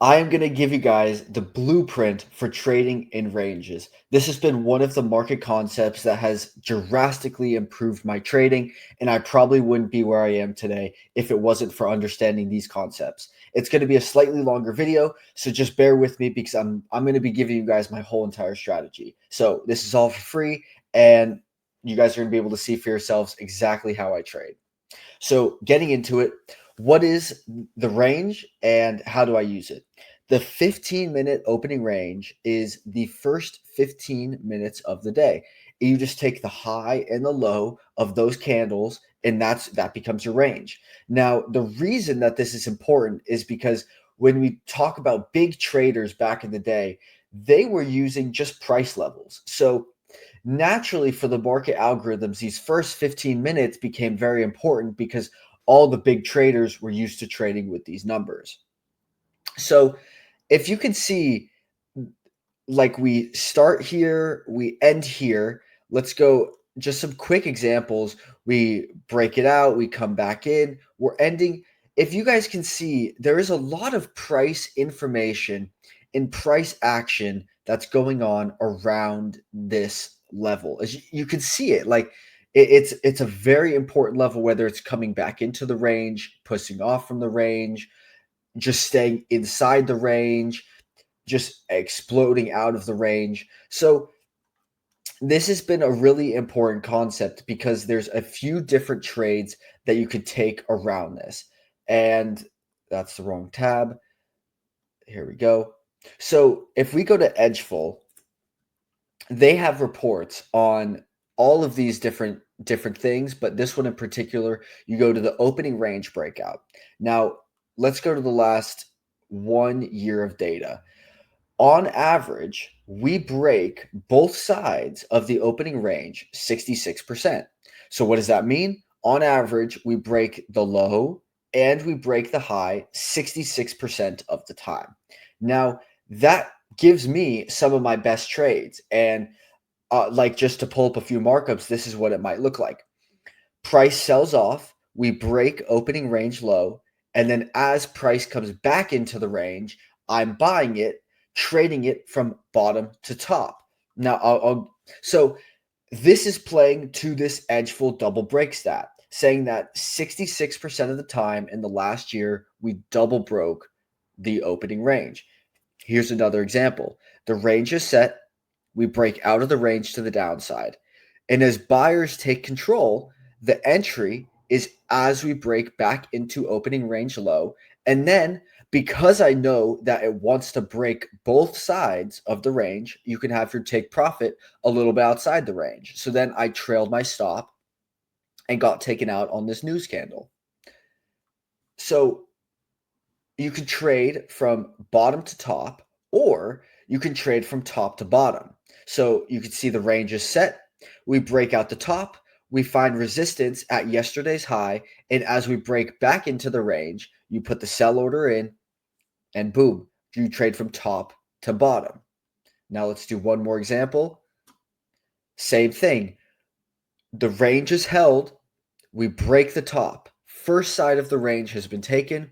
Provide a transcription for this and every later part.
I am going to give you guys the blueprint for trading in ranges. This has been one of the market concepts that has drastically improved my trading, and I probably wouldn't be where I am today if it wasn't for understanding these concepts. It's going to be a slightly longer video, so just bear with me because I'm going to be giving you guys my whole entire strategy. So this is all for free, and you guys are going to be able to see for yourselves exactly how I trade. So getting into it, what is the range and how do I use it? The 15-minute opening range is the first 15 minutes of the day. You just take the high and the low of those candles, and that becomes your range. Now, the reason that this is important is because when we talk about big traders back in the day, they were using just price levels. So naturally, for the market algorithms, these first 15 minutes became very important because all the big traders were used to trading with these numbers. So if you can see, like, we start here, we end here. Let's go just some quick examples. We break it out, we come back in, we're ending. If you guys can see, there is a lot of price information and price action that's going on around this level. As you can see it, like it's a very important level, whether it's coming back into the range, pushing off from the range, just staying inside the range, just exploding out of the range. So this has been a really important concept because there's a few different trades that you could take around this. And that's the wrong tab. Here we go. So if we go to Edgeful, they have reports on all of these different things, but this one in particular, you go to the opening range breakout. Now, let's go to the last 1 year of data. On average, we break both sides of the opening range 66%. So what does that mean? On average, we break the low and we break the high 66% of the time. Now, that gives me some of my best trades. And like, just to pull up a few markups, this is what it might look like. Price sells off, we break opening range low, and then as price comes back into the range, I'm buying it, trading it from bottom to top. Now, so this is playing to this Edgeful double break stat, saying that 66% of the time in the last year, we double broke the opening range. Here's another example. The range is set, we break out of the range to the downside. And as buyers take control, the entry is as we break back into opening range low. And then because I know that it wants to break both sides of the range, you can have your take profit a little bit outside the range. So then I trailed my stop and got taken out on this news candle. So you can trade from bottom to top, or you can trade from top to bottom. So you can see the range is set. We break out the top. We find resistance at yesterday's high. And as we break back into the range, you put the sell order in and boom, you trade from top to bottom. Now let's do one more example. Same thing. The range is held. We break the top. First side of the range has been taken.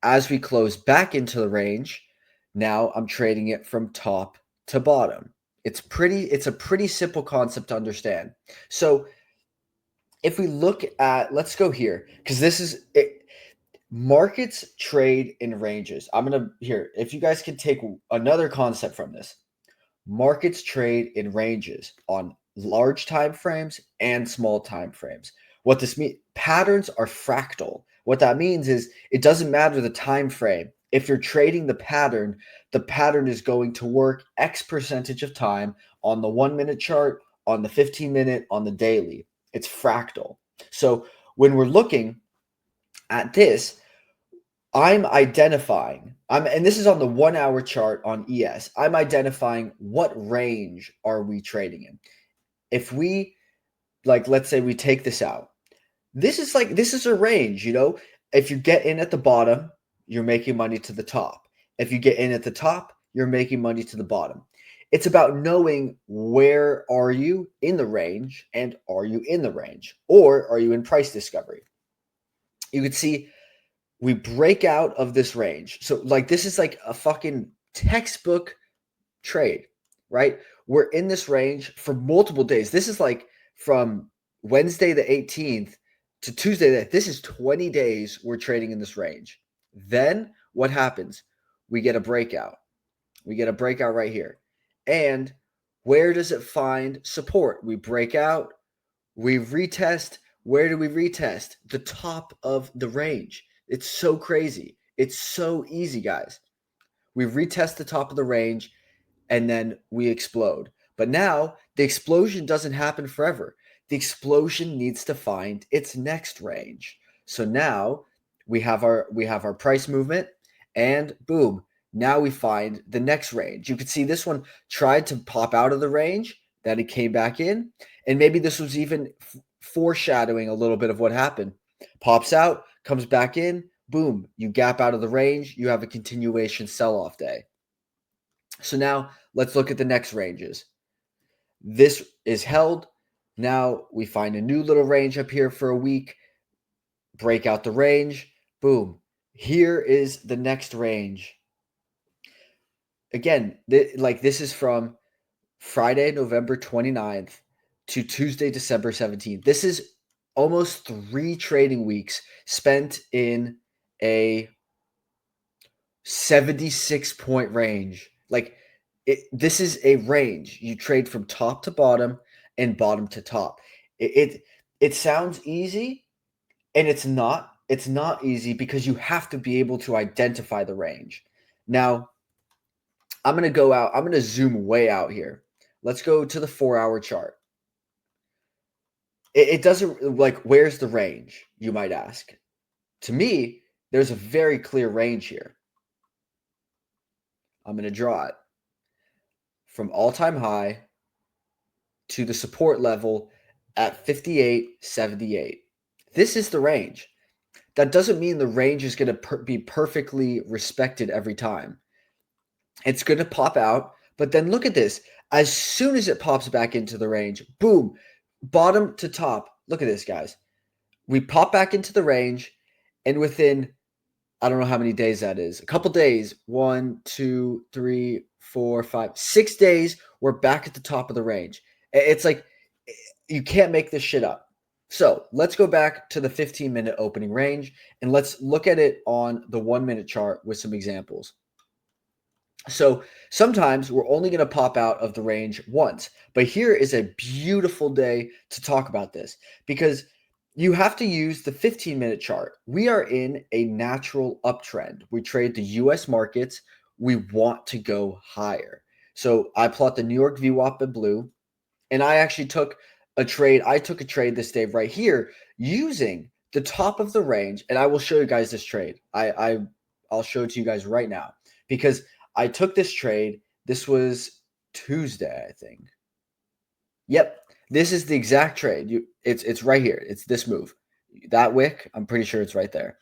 As we close back into the range, now I'm trading it from top to bottom. It's a pretty simple concept to understand. So if we look at, let's go here, because this is it, markets trade in ranges. Here, if you guys can take another concept from this, markets trade in ranges on large time frames and small time frames. What this means, patterns are fractal. What that means is it doesn't matter the time frame. If you're trading the pattern is going to work X percentage of time on the 1 minute chart, on the 15-minute, on the daily. It's fractal. So when we're looking at this, I'm identifying, and this is on the 1 hour chart on ES. I'm identifying what range are we trading in. If we, like, let's say we take this out. This is a range, If you get in at the bottom, you're making money to the top. If you get in at the top, you're making money to the bottom. It's about knowing where are you in the range and are you in the range, or are you in price discovery? You can see We break out of this range. So like this is like a fucking textbook trade, right? We're in this range for multiple days. This is like from Wednesday the 18th to Tuesday. This is 20 days we're trading in this range. Then what happens? We get a breakout. We get a breakout right here. And where does it find support? We break out, we retest. Where do we retest? The top of the range. It's so crazy. It's so easy, guys. We retest the top of the range and then we explode. But now the explosion doesn't happen forever. The explosion needs to find its next range. So now we have our price movement and boom, now we find the next range. You could see this one tried to pop out of the range, then it came back in, and maybe this was even foreshadowing a little bit of what happened. Pops out, comes back in, boom, you gap out of the range, you have a continuation sell-off day. So now let's look at the next ranges. This is held. Now we find a new little range up here for a week, break out the range, boom. Here is the next range. Again, this is from Friday, November 29th to Tuesday, December 17th. This is almost 3 trading weeks spent in a 76-point range. This is a range. You trade from top to bottom and bottom to top. It sounds easy, and it's not. It's not easy because you have to be able to identify the range. Now, I'm going to go out. I'm going to zoom way out here. Let's go to the 4-hour chart. It doesn't where's the range, you might ask. To me, there's a very clear range here. I'm going to draw it from all-time high to the support level at 58.78. This is the range. That doesn't mean the range is going to be perfectly respected every time. It's going to pop out, but then look at this. As soon as it pops back into the range, boom, bottom to top. Look at this, guys. We pop back into the range, and within, I don't know how many days that is, a couple days, 1, 2, 3, 4, 5, 6 days, we're back at the top of the range. It's like you can't make this shit up. So let's go back to the 15-minute opening range, and let's look at it on the 1-minute chart with some examples. So sometimes we're only going to pop out of the range once, but here is a beautiful day to talk about this because you have to use the 15-minute chart. We are in a natural uptrend. We trade the US markets. We want to go higher. So I plot the New York VWAP in blue, and I actually took a trade. I took a trade this day right here using the top of the range, and I will show you guys this trade. I'll show it to you guys right now because I took this trade. This was Tuesday, I think. Yep, this is the exact trade. It's right here. It's this move. That wick, I'm pretty sure it's right there.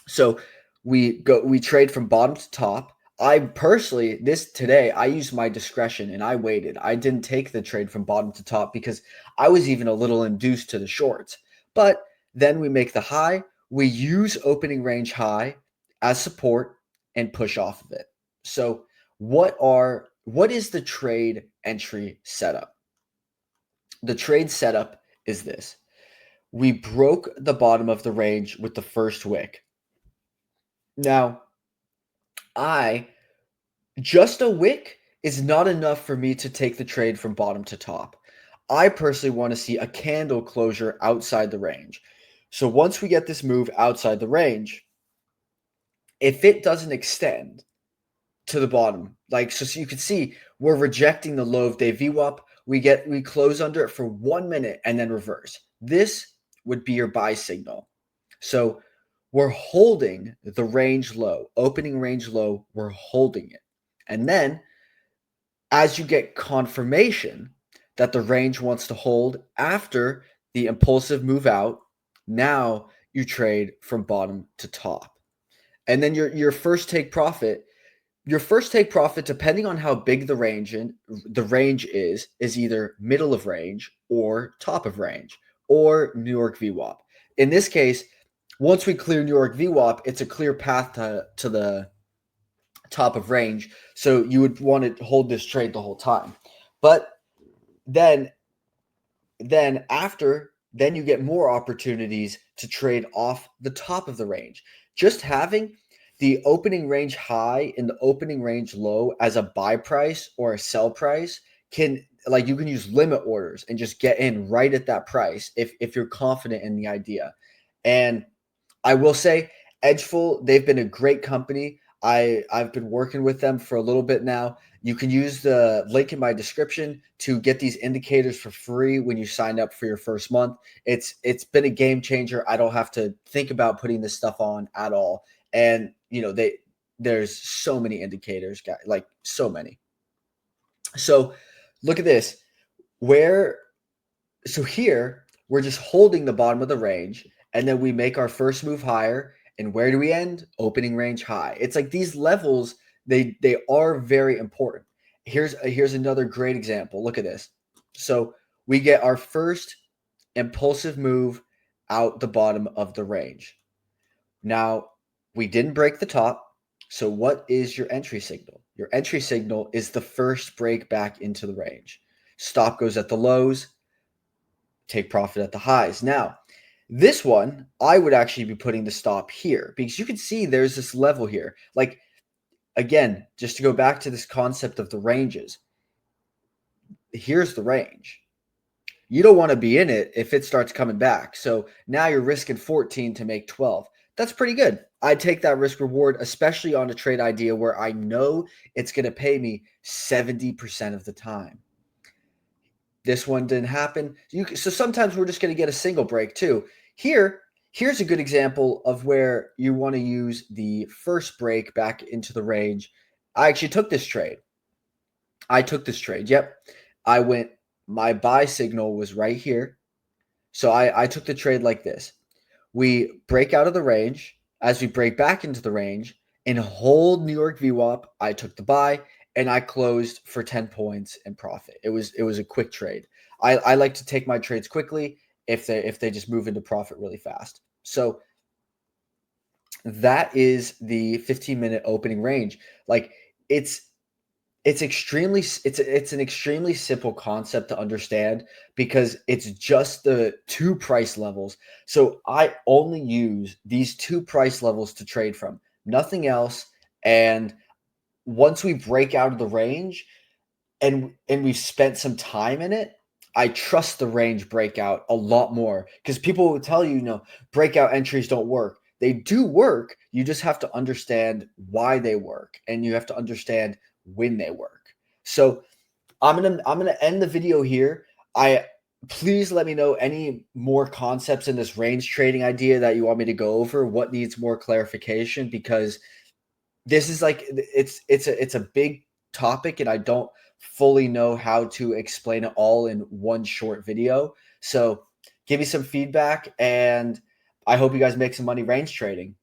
So we trade from bottom to top. I personally, today, I used my discretion and I waited. I didn't take the trade from bottom to top because I was even a little induced to the shorts. But then we make the high. We use opening range high as support and push off of it. So what is the trade entry setup? The trade setup is this. We broke the bottom of the range with the first wick. Now, just a wick is not enough for me to take the trade from bottom to top. I personally want to see a candle closure outside the range. So once we get this move outside the range, if it doesn't extend to the bottom, so you can see we're rejecting the low of day VWAP. We close under it for 1 minute and then reverse. This would be your buy signal. So we're holding the range low, opening range low, we're holding it. And then as you get confirmation that the range wants to hold after the impulsive move out, now you trade from bottom to top. And then your first take profit, depending on how big the range is either middle of range or top of range or New York VWAP. In this case, Once we clear New York VWAP, it's a clear path to the top of range. So you would want to hold this trade the whole time. But then then you get more opportunities to trade off the top of the range. Just having the opening range high and the opening range low as a buy price or a sell price can, like, you can use limit orders and just get in right at that price if you're confident in the idea. And I will say Edgeful, they've been a great company. I've been working with them for a little bit now. You can use the link in my description to get these indicators for free when you sign up for your first month. It's been a game changer. I don't have to think about putting this stuff on at all. And there's so many indicators, guys, like so many. So look at this. Where so here we're just holding the bottom of the range, and then we make our first move higher. And where do we end? Opening range high. It's like these levels, they are very important. Here's another great example. Look at this. So we get our first impulsive move out the bottom of the range. Now, we didn't break the top. So what is your entry signal? Your entry signal is the first break back into the range. Stop goes at the lows, take profit at the highs. Now, this one, I would actually be putting the stop here because you can see there's this level here. Like, again, just to go back to this concept of the ranges, here's the range. You don't want to be in it if it starts coming back. So now you're risking 14 to make 12. That's pretty good. I'd take that risk reward, especially on a trade idea where I know it's going to pay me 70% of the time. This one didn't happen. So sometimes we're just going to get a single break too. Here's a good example of where you want to use the first break back into the range. I actually took this trade. Yep. My buy signal was right here. So I took the trade like this. We break out of the range. As we break back into the range and hold New York VWAP, I took the buy and I closed for 10 points in profit. It was a quick trade. I like to take my trades quickly if they just move into profit really fast. So that is the 15-minute opening range. Like, it's an extremely simple concept to understand because it's just the two price levels. So I only use these two price levels to trade from, nothing else. And once we break out of the range and we've spent some time in it, I trust the range breakout a lot more because people will tell you, breakout entries don't work. They do work. You just have to understand why they work, and you have to understand when they work. So I'm gonna end the video here. Please let me know any more concepts in this range trading idea that you want me to go over. What needs more clarification? Because this is like it's a big topic, and I don't fully know how to explain it all in one short video. So give me some feedback, and I hope you guys make some money range trading.